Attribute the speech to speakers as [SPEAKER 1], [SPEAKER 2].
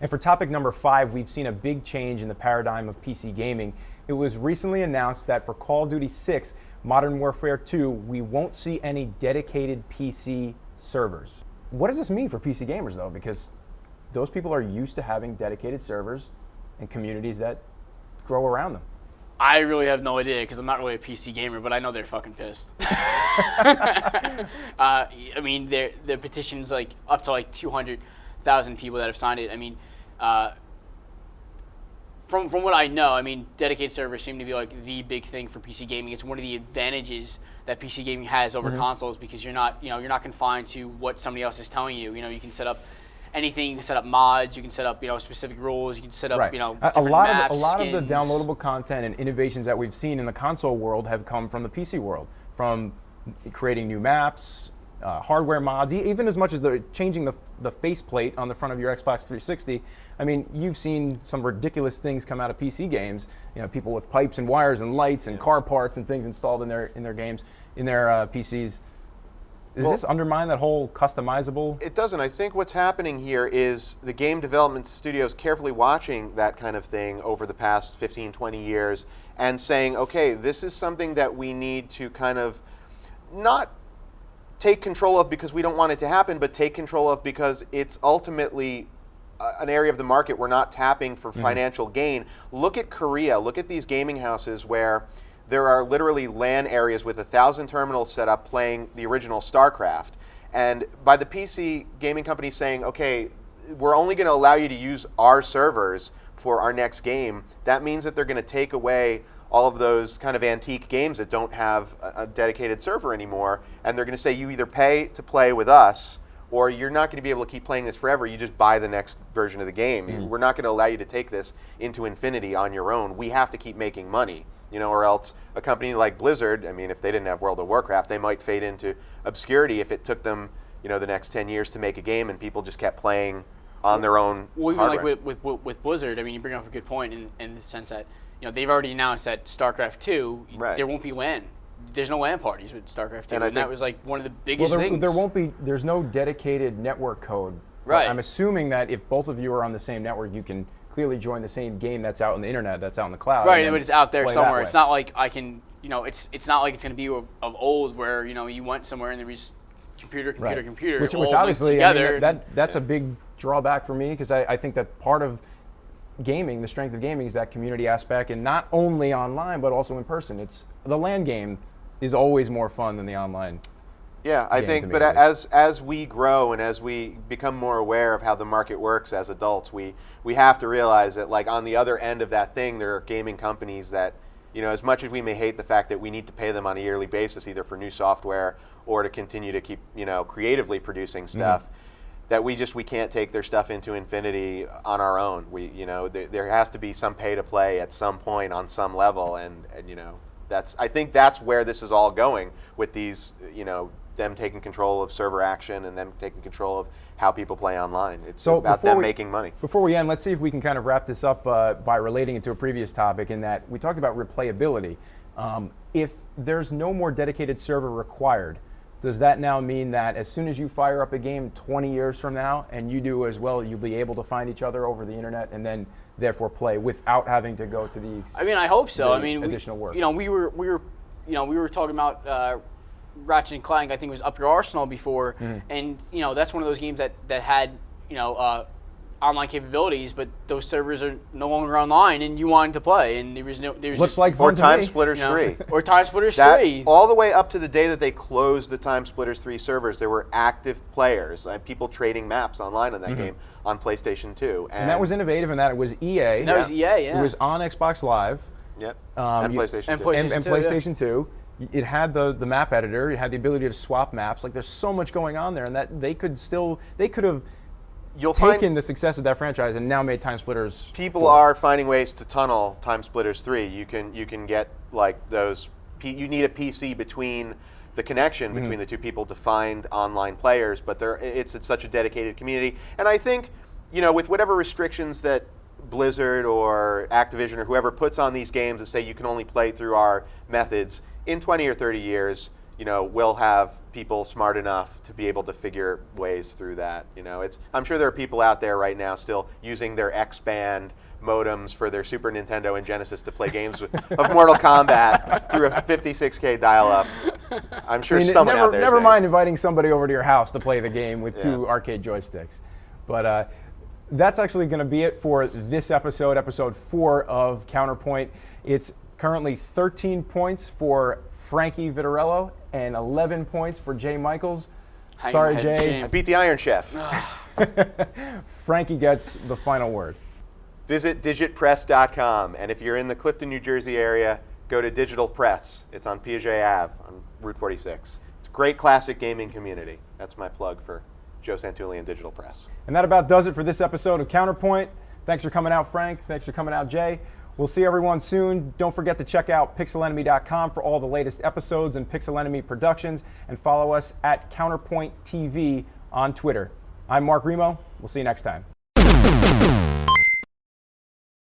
[SPEAKER 1] And for topic number 5, we've seen a big change in the paradigm of PC gaming. It was recently announced that for Call of Duty 6, Modern Warfare 2, we won't see any dedicated PC servers. What does this mean for PC gamers, though? Because those people are used to having dedicated servers and communities that grow around them.
[SPEAKER 2] I really have no idea because I'm not really a PC gamer, but I know they're fucking pissed. I mean, the petition's like up to like 200,000 people that have signed it. I mean, from what I know, I mean, dedicated servers seem to be like the big thing for PC gaming. It's one of the advantages that PC gaming has over consoles because you're not confined to what somebody else is telling you. You know, you can set up anything. You can set up mods. You can set up specific rules. You can set up
[SPEAKER 1] a lot
[SPEAKER 2] maps,
[SPEAKER 1] of a lot
[SPEAKER 2] skins.
[SPEAKER 1] of the downloadable content and innovations that we've seen in the console world have come from the PC world, from creating new maps, hardware mods, even as much as changing the faceplate on the front of your Xbox 360. I mean, you've seen some ridiculous things come out of PC games. You know, people with pipes and wires and lights and car parts and things installed in their games, in their PCs. Does this undermine that whole customizable?
[SPEAKER 3] It doesn't. I think what's happening here is the game development studios carefully watching that kind of thing over the past 15, 20 years and saying, okay, this is something that we need to kind of not take control of because we don't want it to happen, but take control of because it's ultimately an area of the market we're not tapping for financial gain. Look at Korea. Look at these gaming houses where there are literally LAN areas with 1,000 terminals set up playing the original StarCraft. And by the PC gaming company saying, okay, we're only going to allow you to use our servers for our next game, that means that they're going to take away all of those kind of antique games that don't have a dedicated server anymore. And they're going to say you either pay to play with us or you're not going to be able to keep playing this forever. You just buy the next version of the game. We're not going to allow you to take this into infinity on your own. We have to keep making money. Or else a company like Blizzard, I mean, if they didn't have World of Warcraft, they might fade into obscurity if it took them, the next 10 years to make a game and people just kept playing on their own hardware.
[SPEAKER 2] Like with Blizzard, I mean, you bring up a good point in the sense that, they've already announced that StarCraft 2, there won't be LAN. There's no LAN parties with StarCraft 2, and that was like one of the biggest things.
[SPEAKER 1] There's no dedicated network code.
[SPEAKER 2] Right.
[SPEAKER 1] I'm assuming that if both of you are on the same network, you can clearly join the same game that's out on the internet, that's out in the cloud.
[SPEAKER 2] Right, but it's out there somewhere. It's not like I can, it's not like it's going to be of old where, you went somewhere and there was computer,
[SPEAKER 1] which
[SPEAKER 2] all
[SPEAKER 1] obviously,
[SPEAKER 2] together.
[SPEAKER 1] That's a big drawback for me because I think that part of gaming, the strength of gaming, is that community aspect, and not only online but also in person. It's the LAN game is always more fun than the online.
[SPEAKER 3] Yeah, I think, but as we grow and as we become more aware of how the market works as adults, we have to realize that, like, on the other end of that thing, there are gaming companies that, as much as we may hate the fact that we need to pay them on a yearly basis, either for new software or to continue to keep, creatively producing stuff, that we can't take their stuff into infinity on our own. There has to be some pay to play at some point on some level, and I think that's where this is all going with these, them taking control of server action and them taking control of how people play online. It's about them making money.
[SPEAKER 1] Before we end, let's see if we can kind of wrap this up by relating it to a previous topic in that we talked about replayability. If there's no more dedicated server required, does that now mean that as soon as you fire up a game 20 years from now and you do as well, you'll be able to find each other over the internet and then therefore play without having to go to the
[SPEAKER 2] I hope so.
[SPEAKER 1] Additional work.
[SPEAKER 2] We were talking about Ratchet and Clank. I think it was Up Your Arsenal before, and that's one of those games that had online capabilities, but those servers are no longer online, and you wanted to play, and there was
[SPEAKER 1] looks like fun
[SPEAKER 3] or
[SPEAKER 1] to
[SPEAKER 3] Time
[SPEAKER 1] me.
[SPEAKER 3] Splitters 3
[SPEAKER 2] or Time Splitters 3
[SPEAKER 3] all the way up to the day that they closed the Time Splitters 3 servers. There were active players, people trading maps online on that game on PlayStation 2,
[SPEAKER 1] and that was innovative in that it was EA.
[SPEAKER 2] And that was EA, yeah.
[SPEAKER 1] It was on Xbox Live.
[SPEAKER 3] Yep. And PlayStation 2.
[SPEAKER 1] And PlayStation 2. It had the map editor. It had the ability to swap maps. Like, there's so much going on there, and that they could have taken the success of that franchise and now made Time Splitters.
[SPEAKER 3] People are finding ways to tunnel Time Splitters 3. You can get like those. You need a PC between the connection between the two people to find online players, but it's such a dedicated community. And I think, with whatever restrictions that Blizzard or Activision or whoever puts on these games that say you can only play through our methods, in 20 or 30 years, we'll have people smart enough to be able to figure ways through that. I'm sure there are people out there right now still using their X-band modems for their Super Nintendo and Genesis to play games of Mortal Kombat through a 56K dial-up. I'm sure someone out there.
[SPEAKER 1] Never mind inviting somebody over to your house to play the game with 2 arcade joysticks. But that's actually going to be it for this episode, episode 4 of Counterpoint. It's currently 13 points for Frankie Vitarello and 11 points for Jay Michaels. Sorry, Jay.
[SPEAKER 3] I beat the Iron Chef.
[SPEAKER 1] Frankie gets the final word.
[SPEAKER 3] Visit digitpress.com, and if you're in the Clifton, New Jersey area, go to Digital Press. It's on Piaget Ave on Route 46. It's a great classic gaming community. That's my plug for Joe Santulli and Digital Press.
[SPEAKER 1] And that about does it for this episode of Counterpoint. Thanks for coming out, Frank. Thanks for coming out, Jay. We'll see everyone soon. Don't forget to check out pixelenemy.com for all the latest episodes and Pixel Enemy productions, and follow us at Counterpoint TV on Twitter. I'm Mark Remo. We'll see you next time.